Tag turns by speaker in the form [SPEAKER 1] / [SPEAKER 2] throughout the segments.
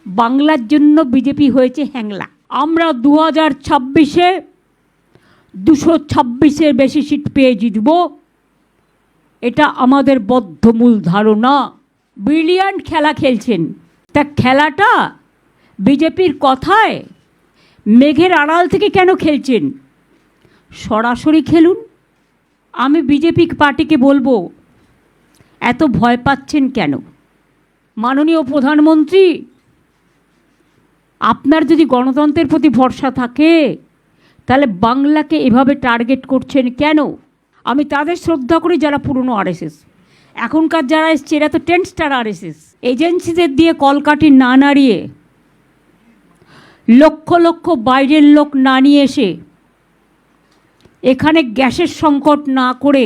[SPEAKER 1] বাংলার জন্য বিজেপি হয়েছে হ্যাংলা। আমরা 2026-এ 226-এর বেশি সিট পেয়ে জিতব, এটা আমাদের বদ্ধমূল ধারণা। ব্রিলিয়ান্ট খেলা খেলছেন, তা খেলাটা বিজেপির কথায় মেঘের আড়াল থেকে কেন খেলছেন? সরাসরি খেলুন। আমি বিজেপি পার্টিকে বলবো, এত ভয় পাচ্ছেন কেন? মাননীয় প্রধানমন্ত্রী, আপনার যদি গণতন্ত্রের প্রতি ভরসা থাকে তাহলে বাংলাকে এভাবে টার্গেট করছেন কেন? আমি তাদের শ্রদ্ধা করি যারা পুরনো আরএসএস, এখনকার যারা এসছে এরা তো 10 স্টার আরএসএস। এজেন্সিদের দিয়ে কলকাঠি না নাড়িয়ে, লক্ষ লক্ষ বাইরের লোক না নিয়ে এসে, এখানে গ্যাসের সংকট না করে,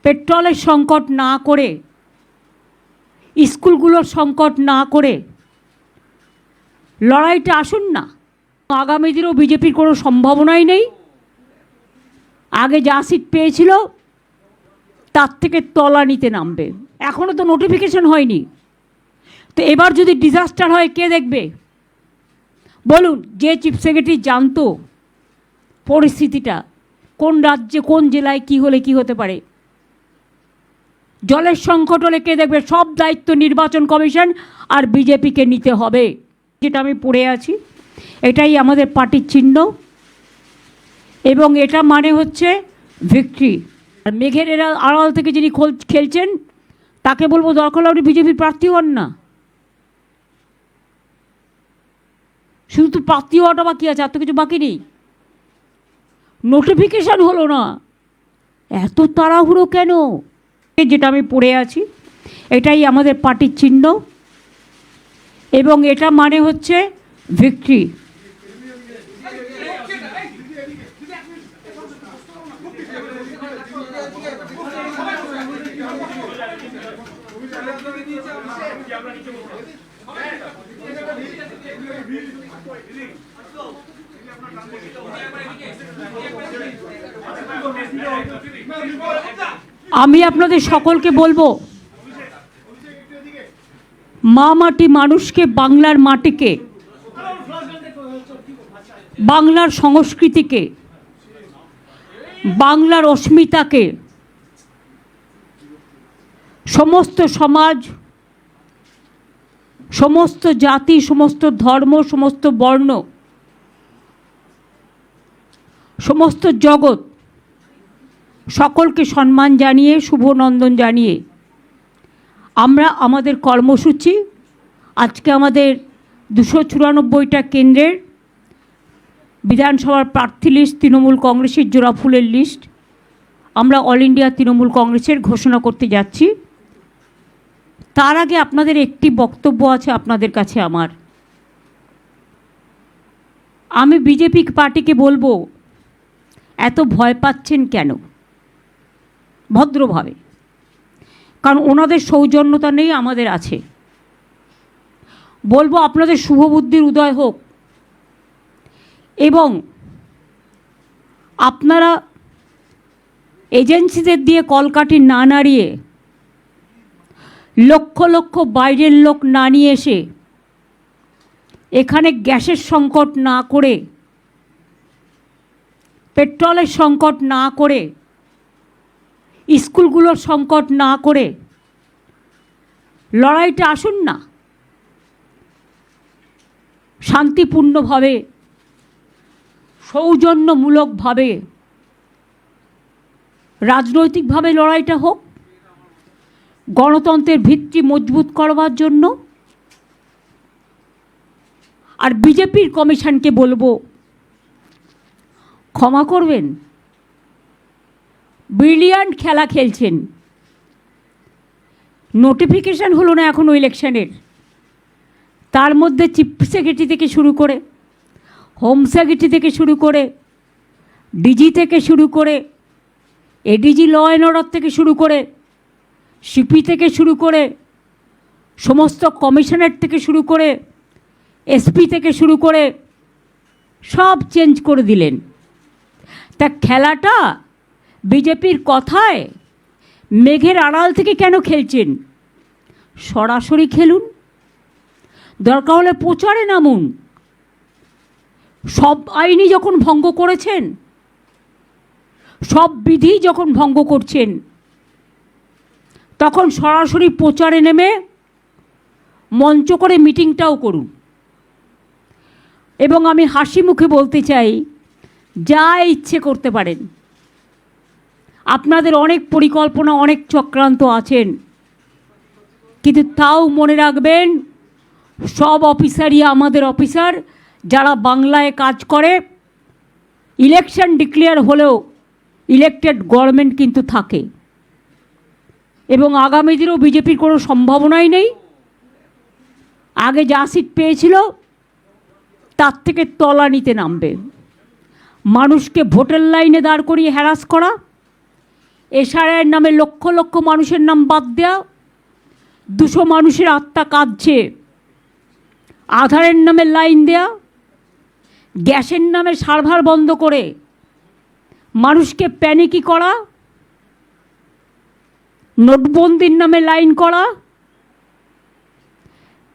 [SPEAKER 1] পেট্রোলের সংকট না করে, স্কুলগুলোর সংকট না করে লড়াইটা আসুন না। আগামী দিনেও বিজেপির কোনো সম্ভাবনাই নেই। আগে যা সিট পেয়েছিল তার থেকে তলানিতে নামবে। এখনও তো নোটিফিকেশন হয়নি, তো এবার যদি ডিজাস্টার হয় কে দেখবে বলুন? যে চিফ সেক্রেটারি জানতো পরিস্থিতিটা, কোন রাজ্যে কোন জেলায় কি হলে কি হতে পারে, জলের সংকট হলে কে দেখবে? সব দায়িত্ব নির্বাচন কমিশন আর বিজেপিকে নিতে হবে। যেটা আমি পড়ে আছি, এটাই আমাদের পার্টির চিহ্ন, এবং এটা মানে হচ্ছে ভিক্টরি। আর মেঘের এরা আড়াল থেকে যিনি খেলছেন তাকে বলবো, দরকার হলে আপনি বিজেপির প্রার্থী হন না। শুধু তো প্রার্থী হওয়াটা বাকি আছে, আর তো কিছু বাকি নেই। নোটিফিকেশান হলো না, এত তাড়াহুড়ো কেন? যেটা আমি পড়ে আছি, এটাই আমাদের পার্টির চিহ্ন, এবং এটা মানে হচ্ছে ভিক্টরি। আমি আপনাদের সকলকে বলবো, মা মাটি মানুষকে, বাংলার মাটিকে, বাংলার সংস্কৃতিকে, বাংলার অস্মিতাকে, সমস্ত সমাজ, সমস্ত জাতি, সমস্ত ধর্ম, সমস্ত বর্ণ, সমস্ত জগৎ, সকলকে সম্মান জানিয়ে, শুভনন্দন জানিয়ে আমরা আমাদের কর্মসূচি, আজকে আমাদের 294টা কেন্দ্রের বিধানসভার প্রার্থী লিস্ট, তৃণমূল কংগ্রেসের জোড়া ফুলের লিস্ট আমরা অল ইন্ডিয়া তৃণমূল কংগ্রেসের ঘোষণা করতে যাচ্ছি। তার আগে আপনাদের একটি বক্তব্য আছে আপনাদের কাছে আমার। আমি বিজেপি পার্টিকে বলবো, এত ভয় পাচ্ছেন কেন? ভদ্রভাবে, কারণ ওনাদের সৌজন্যতা নেই, আমাদের আছে। বলবো আপনাদের শুভবুদ্ধির উদয় হোক, এবং আপনারা এজেন্সিদের দিয়ে কলকাঠি না নাড়িয়ে, লক্ষ লক্ষ বাইরের লোক না নিয়ে এসে, এখানে গ্যাসের সংকট না করে, পেট্রোলের সংকট না করে, স্কুলগুলোর সংকট না করে লড়াইটা আসুন না। শান্তিপূর্ণভাবে, সৌজন্যমূলকভাবে, রাজনৈতিকভাবে লড়াইটা হোক, গণতন্ত্রের ভিত্তি মজবুত করবার জন্য। আর বিজেপির কমিশনকে বলবো, ক্ষমা করবেন, ব্রিলিয়ান্ট খেলা খেলছেন। নোটিফিকেশান হলো না এখনও ইলেকশনের, তার মধ্যে চিফ সেক্রেটারি থেকে শুরু করে, হোম সেক্রেটারি থেকে শুরু করে, ডিজি থেকে শুরু করে, এডিজি ল অ্যান্ড অর্ডার থেকে শুরু করে, সিপি থেকে শুরু করে, সমস্ত কমিশনার থেকে শুরু করে, এসপি থেকে শুরু করে সব চেঞ্জ করে দিলেন। তা খেলাটা বিজেপির কথায় মেঘের আড়াল থেকে কেন খেলছেন? সরাসরি খেলুন। দরকার হলে প্রচারে নামুন। সব আইনই যখন ভঙ্গ করেছেন, সব বিধি যখন ভঙ্গ করছেন, তখন সরাসরি প্রচারে নেমে মঞ্চ করে মিটিংটাও করুন। এবং আমি হাসি মুখে বলতে চাই, যা ইচ্ছে করতে পারেন। আপনাদের অনেক পরিকল্পনা, অনেক চক্রান্ত আছেন, কিন্তু তাও মনে রাখবেন, সব অফিসারই আমাদের অফিসার, যারা বাংলায় কাজ করে। ইলেকশন ডিক্লেয়ার হলেও ইলেক্টেড গভর্নমেন্ট কিন্তু থাকে, এবং আগামী দিনেও বিজেপির কোনো সম্ভাবনাই নেই। আগে যা সিট পেয়েছিল তার থেকে তলানিতে নামবে। মানুষকে ভোটের লাইনে দাঁড় করিয়ে হ্যারাস করা, এসআইআর নামে লক্ষ লক্ষ মানুষের নাম বাদ দেওয়া, 200 মানুষের আত্মা কাঁদছে, আধারের নামে লাইন দেয়া, গ্যাসের নামে সার্ভার বন্ধ করে মানুষকে প্যানিকি করা, নোটবন্দির নামে লাইন করা,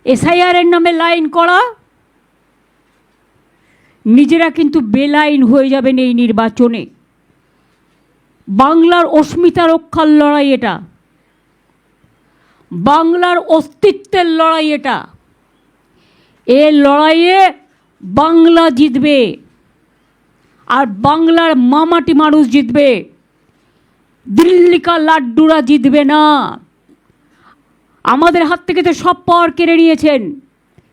[SPEAKER 1] এসআইআরের নামে লাইন করা। নিজেরা কিন্তু বেলাইন হয়ে যাবেন এই নির্বাচনে। বাংলার অস্মিতা রক্ষার লড়াই এটা, বাংলার অস্তিত্বের লড়াই এটা। এই লড়াইয়ে বাংলা জিতবে, আর বাংলার মামাটি মানুষ জিতবে। দিল্লিকা লাড্ডুরা জিতবে না। আমাদের হাত থেকে তো সব পাওয়ার কেড়ে নিয়েছেন,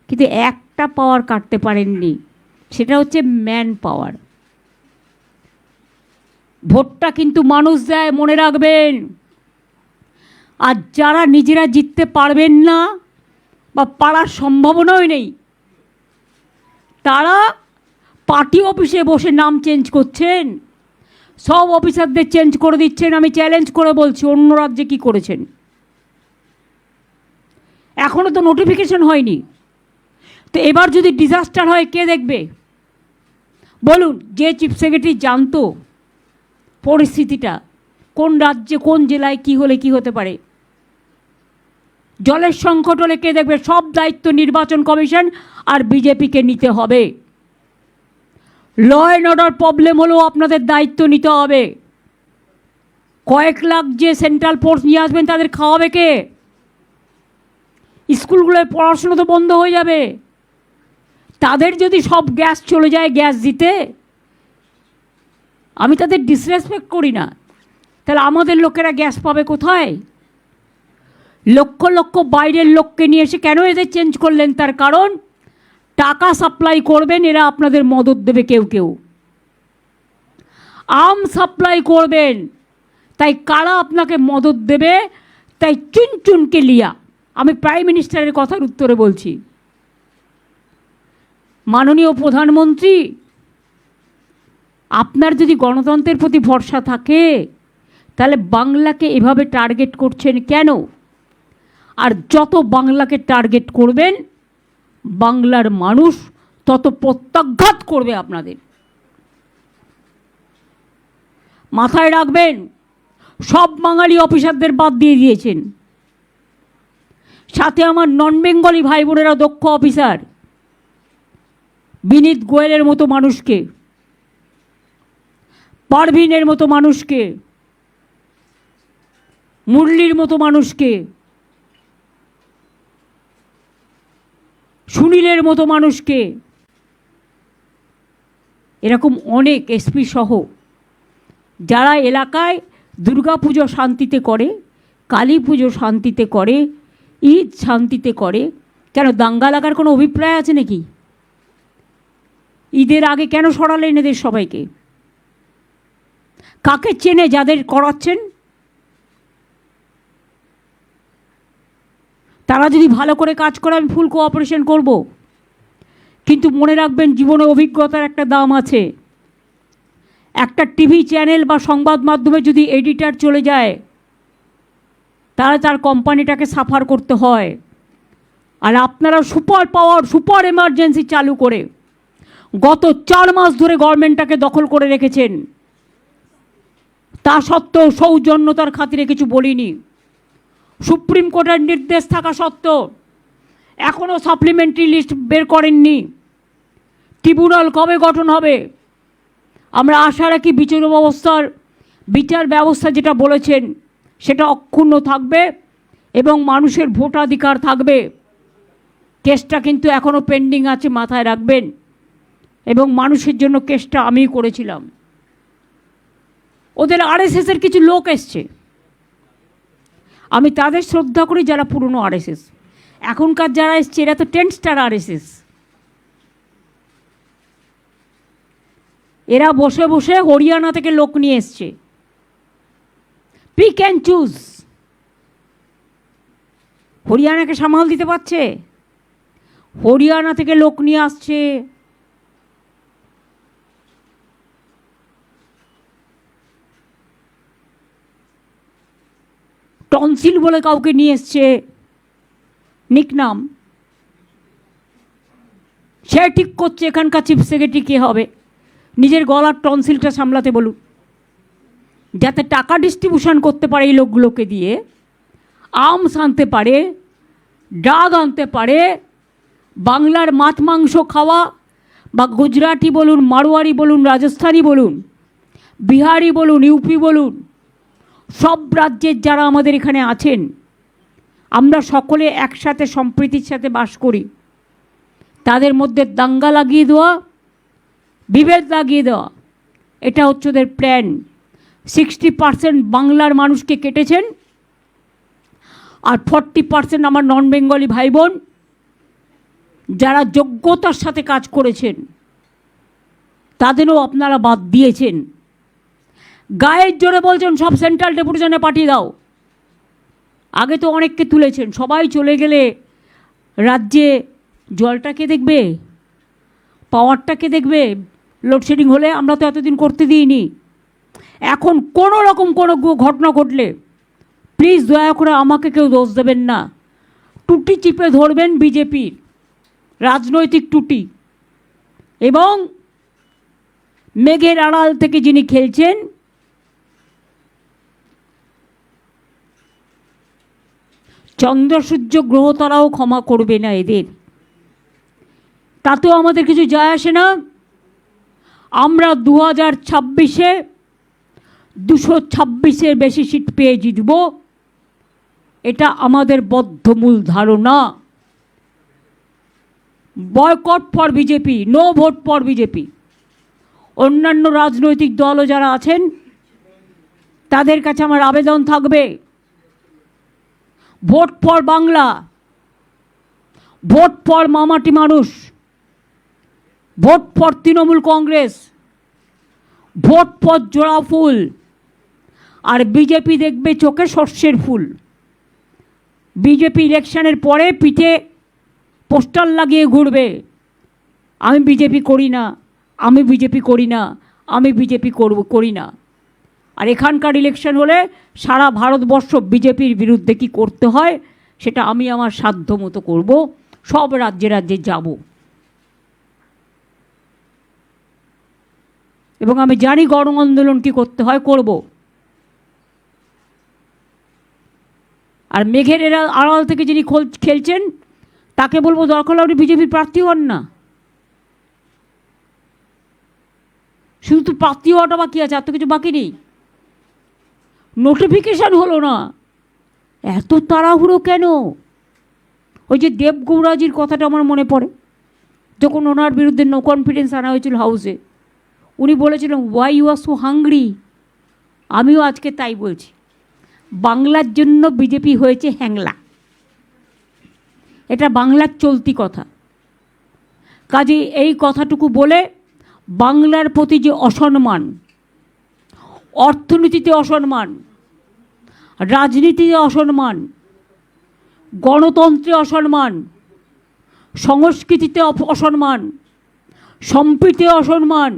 [SPEAKER 1] কিন্তু একটা পাওয়ার কাটতে পারেননি, সেটা হচ্ছে ম্যান পাওয়ার। ভোটটা কিন্তু মানুষ দেয়, মনে রাখবেন। আর যারা নিজেরা জিততে পারবেন না বা পারার সম্ভাবনাও নেই, তারা পার্টি অফিসে বসে নাম চেঞ্জ করছেন, সব অফিসারদের চেঞ্জ করে দিচ্ছেন। আমি চ্যালেঞ্জ করে বলছি, অন্য রাজ্যে কী করেছেন? এখনও তো নোটিফিকেশন হয়নি। তো এবার যদি ডিজাস্টার হয়, কে দেখবে বলুন? যে চিফ সেক্রেটারি জানতো পরিস্থিতিটা, কোন রাজ্যে কোন জেলায় কি হলে কি হতে পারে, জলের সংকট হলে কে দেখবে? সব দায়িত্ব নির্বাচন কমিশন আর বিজেপিকে নিতে হবে। ল অ্যান্ড অর্ডার প্রবলেম হলেও আপনাদের দায়িত্ব নিতে হবে। কয়েক লাখ যে সেন্ট্রাল ফোর্স নিয়ে আসবেন, তাদের খাওয়াবে কে? স্কুলগুলোয় পড়াশোনা তো বন্ধ হয়ে যাবে। তাদের যদি সব গ্যাস চলে যায় গ্যাস দিতে, আমি তাদের ডিসরেসপেক্ট করি না, তাহলে আমাদের লোকেরা গ্যাস পাবে কোথায়? লক্ষ লক্ষ বাইরের লোককে নিয়ে এসে কেন এদের চেঞ্জ করলেন? তার কারণ, টাকা সাপ্লাই করবেন এরা, আপনাদের মদত দেবে কেউ কেউ। আম সাপ্লাই করবেন, তাই কারা আপনাকে মদত দেবে? তাই চুনচুনকে লিয়া। আমি প্রাইম মিনিস্টারের কথার উত্তরে বলছি, মাননীয় প্রধানমন্ত্রী, আপনার যদি গণতন্ত্রের প্রতি ভরসা থাকে, তাহলে বাংলাকে এভাবে টার্গেট করছেন কেন? আর যত বাংলাকে টার্গেট করবেন, বাংলার মানুষ তত প্রত্যাঘাত করবে আপনাদের। মাথায় রাখবেন, সব বাঙালি অফিসারদের বাদ দিয়ে দিয়েছেন, সাথে আমার নন বেঙ্গলি ভাই বোনেরা দক্ষ অফিসার, বিনীত গোয়েলের মতো মানুষকে, পারভিনের মতো মানুষকে, মুরলির মতো মানুষকে, সুনীলের মতো মানুষকে, এরকম অনেক এসপি সহ, যারা এলাকায় দুর্গাপুজো শান্তিতে করে, কালী পুজো শান্তিতে করে, ঈদ শান্তিতে করে। কেন দাঙ্গা লাগার কোনো অভিপ্রায় আছে নাকি? ঈদের আগে কেন সরালেন এদের সবাইকে? কাকে চেনে যাদের করাচ্ছেন? তারা যদি ভালো করে কাজ করে, আমি ফুল কোঅপারেশন করব। কিন্তু মনে রাখবেন, জীবনে অভিজ্ঞতার একটা দাম আছে। একটা টিভি চ্যানেল বা সংবাদ মাধ্যমে যদি এডিটর চলে যায়, তাহলে তার কোম্পানিটাকে সাফার করতে হয়। আর আপনারা সুপার পাওয়ার, সুপার এমার্জেন্সি চালু করে গত 4 মাস ধরে গভর্নমেন্টটাকে দখল করে রেখেছেন। তা সত্ত্বেও সৌজন্যতার খাতিরে কিছু বলিনি। সুপ্রিম কোর্টের নির্দেশ থাকা সত্ত্বেও এখনও সাপ্লিমেন্টারি লিস্ট বের করেননি। ট্রিব্যুনাল কবে গঠন হবে? আমরা আশা রাখি বিচার ব্যবস্থা যেটা বলেছেন সেটা অক্ষুণ্ণ থাকবে এবং মানুষের ভোটাধিকার থাকবে। কেসটা কিন্তু এখনও পেন্ডিং আছে, মাথায় রাখবেন। এবং মানুষের জন্য কেসটা আমিই করেছিলাম। ওদের আরএসএসের কিছু লোক এসছে, আমি তাদের শ্রদ্ধা করি যারা পুরনো আরএসএস। এখনকার যারা এসছে এরা তো 10 স্টার আরএসএস। এরা বসে বসে হরিয়ানা থেকে লোক নিয়ে এসছে, পিক অ্যান্ড চুজ। হরিয়ানাকে সামাল দিতে পারছে? হরিয়ানা থেকে লোক নিয়ে আসছে। টনসিল বলে কাউকে নিয়ে এসছে, নিকনাম। সে ঠিক করছে এখানকার চিফ সেক্রেটারি কে হবে। নিজের গলার টনসিলটা সামলাতে বলুন, যাতে টাকা ডিস্ট্রিবিউশন করতে পারে এই লোকগুলোকে দিয়ে, আর্মস আনতে পারে, ড্রাগ আনতে পারে, বাংলার মাছ মাংস খাওয়া, বা গুজরাটি বলুন, মারোয়ারি বলুন, রাজস্থানী বলুন, বিহারি বলুন, ইউপি বলুন, সব রাজ্যের যারা আমাদের এখানে আছেন, আমরা সকলে একসাথে সম্প্রীতির সাথে বাস করি। তাদের মধ্যে দাঙ্গা লাগিয়ে দেওয়া, বিভেদ লাগিয়ে দেওয়া, এটা হচ্ছে ওদের প্ল্যান। 60% বাংলার মানুষকে কেটেছেন, আর 40% আমার নন বেঙ্গলি ভাই বোন যারা যোগ্যতার সাথে কাজ করেছেন তাদেরও আপনারা বাদ দিয়েছেন। গায়ের জোরে বলছেন সব সেন্ট্রাল ডেপুটেশনে পাঠিয়ে দাও। আগে তো অনেককে তুলেছেন, সবাই চলে গেলে রাজ্যে জলটাকে দেখবে, পাওয়ারটাকে দেখবে। লোডশেডিং হলে আমরা তো এতদিন করতে দিইনি। এখন কোনো রকম কোনো ঘটনা ঘটলে প্লিজ দয়া করে আমাকে কেউ দোষ দেবেন না। টুটি চিপে ধরবেন বিজেপির রাজনৈতিক টুটি। এবং মেঘের আড়াল থেকে যিনি খেলছেন, চন্দ্র সূর্য গ্রহ তারাও ক্ষমা করবে না এদের। তাতেও আমাদের কিছু যায় আসে না। আমরা 2026-এ 226-এর বেশি সিট পেয়ে জিতব, এটা আমাদের বদ্ধমূল ধারণা। Boycott for BJP, no vote for BJP. অন্যান্য রাজনৈতিক দলও যারা আছেন তাদের কাছে আমার আবেদন থাকবে, vote for Bangla, vote for মামাটি মানুষ, vote for Trinamool Congress, vote for জোড়া ফুল। আর বিজেপি দেখবে চোখে সর্ষের ফুল। বিজেপি ইলেকশনের পরে পিঠে পোস্টার লাগিয়ে ঘুরবে, আমি বিজেপি করি না, আমি বিজেপি করি না, আমি বিজেপি করি না। আর এখানকার ইলেকশন হলে সারা ভারতবর্ষ বিজেপির বিরুদ্ধে কি করতে হয় সেটা আমি আমার সাধ্য মতো করব, সব রাজ্যে রাজ্যে যাব। এবং আমি জানি গণ আন্দোলন কী করতে হয়, করব। আর মেঘের এরা আড়াল থেকে যিনি খেলছেন তাকে বলবো দরকার হলে আপনি বিজেপির প্রার্থী হন না। শুধু তো প্রার্থী হওয়াটা বাকি আছে, আর তো কিছু বাকি নেই। নোটিফিকেশান হলো না, এত তাড়াহুড়ো কেন? ওই যে দেবগৌড়াজির কথাটা আমার মনে পড়ে, যখন ওনার বিরুদ্ধে নো কনফিডেন্স আনা হয়েছিল হাউসে, উনি বলেছিলেন why you are so hungry. আমিও আজকে তাই বলছি, বাংলার জন্য বিজেপি হয়েছে হ্যাংলা, এটা বাংলার চলতি কথা। কাজে এই কথাটুকু বলে বাংলার প্রতি যে অসম্মান, অর্থনীতিতে অসম্মান, রাজনীতিতে অসম্মান, গণতন্ত্রে অসম্মান, সংস্কৃতিতে অসম্মান, সম্প্রীতিতে অসম্মান,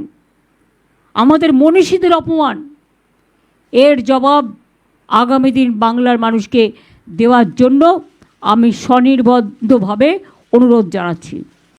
[SPEAKER 1] আমাদের মনীষীদের অপমান, এর জবাব আগামী দিন বাংলার মানুষকে দেওয়ার জন্য আমি স্বনির্বদ্ধভাবে অনুরোধ জানাচ্ছি।